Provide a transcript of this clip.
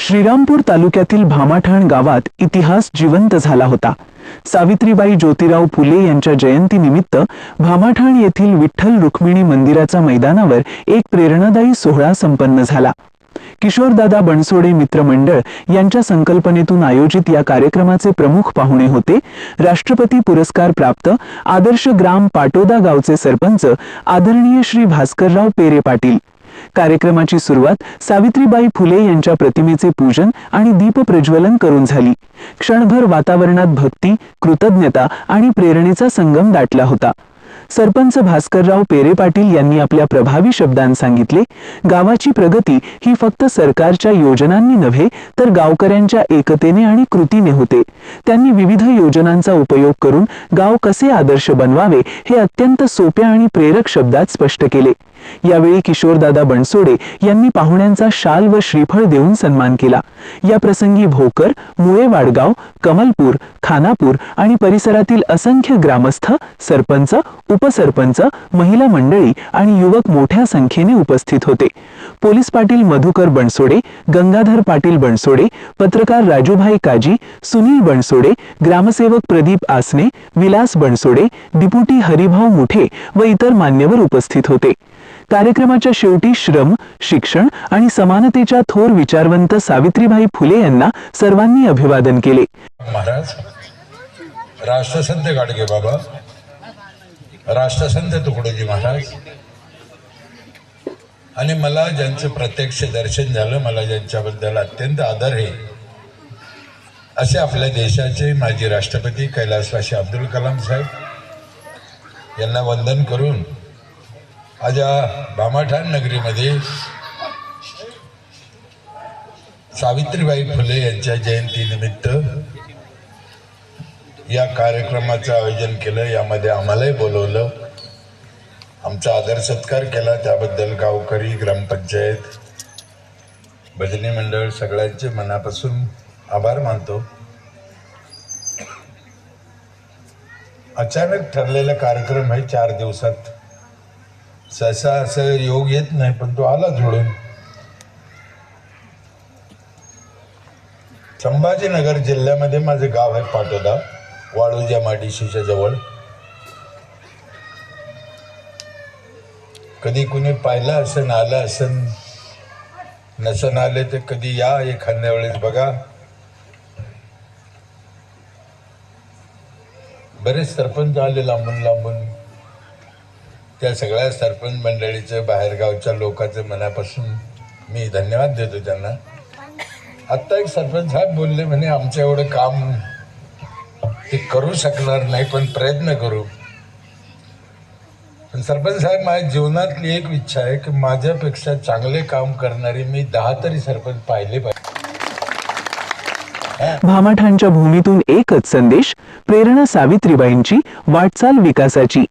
श्रीरामपूर तालुक्यातील भामाठाण गावात इतिहास जिवंत झाला होता। सावित्रीबाई ज्योतिराव फुले यांच्या जयंतीनिमित्त भामाठाण येथील विठ्ठल रुक्मिणी मंदिराच्या मैदानावर एक प्रेरणादायी सोहळा संपन्न झाला। किशोरदादा बनसोडे मित्रमंडळ यांच्या संकल्पनेतून आयोजित या कार्यक्रमाचे प्रमुख पाहुणे होते राष्ट्रपती पुरस्कार प्राप्त आदर्श ग्राम पाटोदा गावचे सरपंच आदरणीय श्री भास्करराव पेरे पाटील। कार्यक्रमाची सुरुवात सावित्रीबाई फुले यांच्या प्रतिमेचे पूजन आणि दीप प्रज्वलन करून झाली। क्षणभर वातावरणात भक्ती, कृतज्ञता आणि प्रेरणेचा संगम दाटला होता। सरपंच भास्करराव पेरे पाटील यांनी आपल्या प्रभावी शब्दांत सांगितले, गावाची प्रगती ही फक्त सरकारच्या योजनांनी नव्हे तर गावकऱ्यांच्या एकतेने आणि कृतीने होते। त्यांनी विविध योजनांचा उपयोग करून गाव कसे आदर्श बनवावे हे अत्यंत सोप्या आणि प्रेरक शब्दात स्पष्ट केले। यावेळी किशोरदादा बनसोडे यांनी पाहुण्यांचा शाल व श्रीफळ देऊन सन्मान केला। या प्रसंगी भोकर, मुळे वाडगाव, कमलपूर, खानापूर आणि परिसरातील असंख्य ग्रामस्थ, सरपंच, उपसरपंच, महिला मंडळी आणि युवक मोठ्या संख्येने उपस्थित होते। पोलीस पाटील मधुकर बनसोडे, गंगाधर पाटील बनसोडे, पत्रकार राजूभाई काजी, सुनील बनसोडे, ग्रामसेवक प्रदीप आसने, विलास बनसोडे, डिप्युटी हरिभाऊ मुठे व इतर मान्यवर उपस्थित होते। कार्यक्रमाच्या शेवटी श्रम, शिक्षण आणि समानतेच्या थोर विचारवंत सावित्रीबाई फुले यांना सर्वांनी अभिवादन केले। महाराज, राष्ट्रसंत गाडगे बाबा, राष्ट्रसंत तुकडोजी महाराज आणि मला ज्यांचं प्रत्यक्ष दर्शन झालं, मला ज्यांच्याबद्दल अत्यंत आदर आहे, असे आपल्या देशाचे माजी राष्ट्रपती कैलासवासी अब्दुल कलाम साहेब यांना वंदन करून आज या भामाठाण नगरीमध्ये सावित्रीबाई फुले यांच्या जयंतीनिमित्त या कार्यक्रमाचं आयोजन केलं। यामध्ये आम्हालाही बोलवलं, आमचा आदर सत्कार केला, त्याबद्दल गावकरी, ग्रामपंचायत, भजनी मंडळ सगळ्यांचे मनापासून आभार मानतो। अचानक ठरलेला कार्यक्रम आहे, 4 दिवसात सहसा असं योग येत नाही, पण तो आला जोडून। संभाजीनगर जिल्ह्यामध्ये माझं गाव आहे पाटोदा, वाळूच्या माडीशीच्या जवळ। कधी कुणी पाहिलं असन, आलं असन, नसन आले तर कधी या एखाद्या वेळेस बघा। बरेच सरपंच आले लांबून लांबून, त्या सगळ्या सरपंच मंडळीचं, बाहेरगावच्या लोकांचं मनापासून मी धन्यवाद देतो त्यांना। आत्ता एक सरपंच साहेब बोलले, म्हणे आमचं एवढं काम ते करू शकणार नाही, पण प्रयत्न करू। पण सरपंच साहेब, माझ्या जीवनातली एक इच्छा आहे की माझ्यापेक्षा चांगले काम करणारी मी 10 तरी सरपंच पाहिले पाहिजे। भामाठाणच्या भूमीतून एकच संदेश, प्रेरणा सावित्रीबाईंची, वाटचाल विकासाची।